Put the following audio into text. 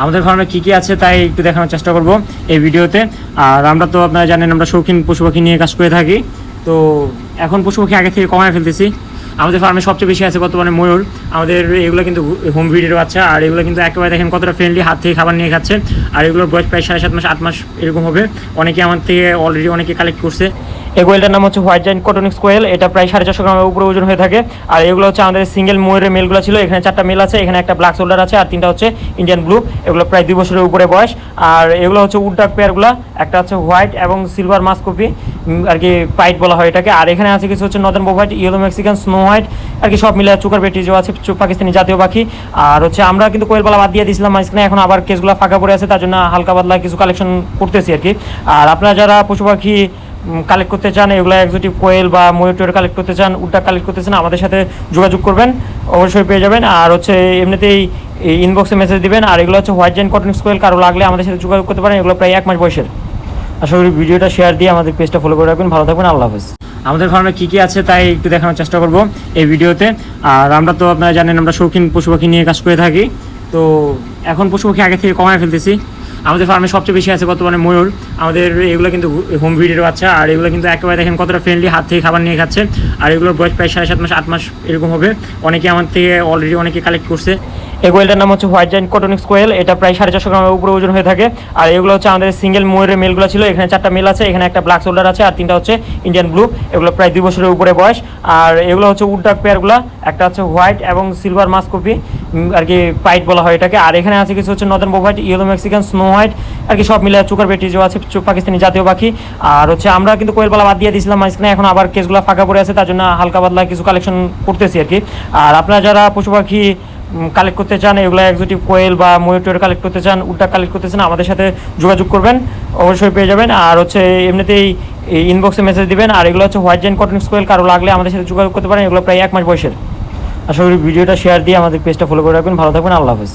আমাদের ফার্মে কী কী আছে তাই একটু দেখানোর চেষ্টা করব এই ভিডিওতে। আর আমরা তো আপনারা জানেন আমরা শৌখিন পশু পাখি নিয়ে কাজ করে থাকি। তো এখন পশু পাখি আগে থেকে কমায় ফেলতেছি। আমাদের ফার্মে সবচেয়ে বেশি আছে বর্তমানে ময়ূর। আমাদের এগুলো কিন্তু হোম ব্রিডের বাচ্চা, আর এগুলো কিন্তু একেবারে দেখেন কতটা ফ্রেন্ডলি, হাত থেকে খাবার নিয়ে খাচ্ছে। আর এগুলোর বয়স প্রায় 7.5 মাস 8 মাস এরকম হবে। অনেকে আমার থেকে অলরেডি অনেকে কালেক্ট করছে। এই কোয়েলটার নাম হচ্ছে হোয়াইট জায়ান্ট কটনিক্স কোয়েল। এটা প্রায় 450 গ্রামের উপরে ওজন হয়ে থাকে। আর এগুলো হচ্ছে আমাদের সিঙ্গেল ময়ূরের মেলগুলো ছিল। এখানে 4টা মেল আছে, এখানে একটা ব্ল্যাক শোল্ডার আছে, আর 3টা হচ্ছে ইন্ডিয়ান ব্লু। এগুলো প্রায় 2 বছরের উপরে বয়স। আর এগুলো হচ্ছে উড ডাক পেয়ারগুলো, একটা হচ্ছে হোয়াইট এবং সিলভার মাস্কপি আর কি পাইট বলা হয় এটাকে। আর এখানে আছে কিছু হচ্ছে northern bobwhite, yellow Mexican, snow white আর কি সব মিলে চুকার বেটিজও আছে, পাকিস্তানি জাতীয় পাখি। আর হচ্ছে আমরা কিন্তু কোয়েলপালা বাদ দিয়ে দিয়েছিলাম মাঝখানে, এখন আবার কেসগুলো ফাঁকা পড়ে আছে, তার জন্য হালকা পাতলা কিছু কালেকশন করতেছি আর কি। আর আপনারা যারা পশু পাখি কালেক্ট করতে চান, এগুলো এক্সোটিক কোয়েল বা ময়ূর কালেক্ট করতে চান, উডটা কালেক্ট করতে চান, আমাদের সাথে যোগাযোগ করবেন, অবশ্যই পেয়ে যাবেন। আর হচ্ছে এমনিতেই ইনবক্সে মেসেজ দিবেন। আর এগুলো হচ্ছে হোয়াইট জায়ান্ট কটনিক্স কোয়েল, কারো লাগলে আমাদের সাথে যোগাযোগ করতে পারেন। এগুলো প্রায় 1 মাস বয়সের। আশা করি ভিডিওটা শেয়ার দিয়ে আমাদের পেজটা ফলো করে রাখবেন। ভালো থাকবেন, আল্লাহ হাফেজ। আমাদের ফার্মে কী কী আছে তাই একটু দেখানোর চেষ্টা করব এই ভিডিওতে। আর আমরা তো আপনারা জানেন আমরা শৌখিন পশু পাখি নিয়ে কাজ করে থাকি। তো এখন পশু পাখি আগে থেকে কমায় ফেলতেছি। আমাদের ফার্মে সবচেয়ে বেশি আছে বর্তমানে ময়ূর। আমাদের এগুলো কিন্তু হোম ব্রিডের বাচ্চা, আর এগুলো কিন্তু একেবারে দেখেন কতটা ফ্রেন্ডলি, হাত থেকে খাবার নিয়ে খাচ্ছে। আর এগুলোর বয়স প্রায় 7.5 মাস 8 মাস এরকম হবে। অনেকে আমার থেকে অলরেডি অনেকে কালেক্ট করছে। এই কোয়েলটার নাম হচ্ছে হোয়াইট জায়ান্ট কটনিক্স কোয়েল। এটা প্রায় 450 গ্রামের উপরে ওজন হয়ে থাকে। আর এগুলো হচ্ছে আমাদের সিঙ্গেল ময়ূরের মেলগুলো ছিল। এখানে 4টা মেল আছে, এখানে একটা ব্ল্যাক শোল্ডার আছে, আর 3টা হচ্ছে ইন্ডিয়ান ব্লু। এগুলো প্রায় 2 বছরের উপরে বয়স। আর এগুলো হচ্ছে উড ডাক পেয়ারগুলো, একটা হচ্ছে হোয়াইট এবং সিলভার মাস্কপি আর কি পাইট বলা হয় এটাকে। আর এখানে আছে কিছু হচ্ছে northern bobwhite, yellow Mexican, snow white আর কি সব মিলে চুকার বেটিজও আছে, পাকিস্তানি জাতীয় পাখি। আর হচ্ছে আমরা কিন্তু কোয়েলপালা বাদ দিয়ে দিয়েছিলাম মাঝখানে, এখন আবার কেসগুলো ফাঁকা পড়ে আছে, তার জন্য হালকা পাতলা কিছু কালেকশন করতেছি আর কি। আর আপনারা যারা পশু পাখি কালেক্ট করতে চান, এগুলো এক্সোটিক কোয়েল বা ময়ূর কালেক্ট করতে চান, উডটা কালেক্ট করতে চান, আমাদের সাথে যোগাযোগ করবেন, অবশ্যই পেয়ে যাবেন। আর হচ্ছে এমনিতেই ইনবক্সে মেসেজ দিবেন। আর এগুলো হচ্ছে হোয়াইট জায়ান্ট কটনিক্স কোয়েল, কারো লাগলে আমাদের সাথে যোগাযোগ করতে পারেন। এগুলো প্রায় 1 মাস বয়সের। আশা করি ভিডিওটা শেয়ার দিয়ে আমাদের পেজটা ফলো করে রাখবেন। ভালো থাকবেন, আল্লাহ হাফেজ।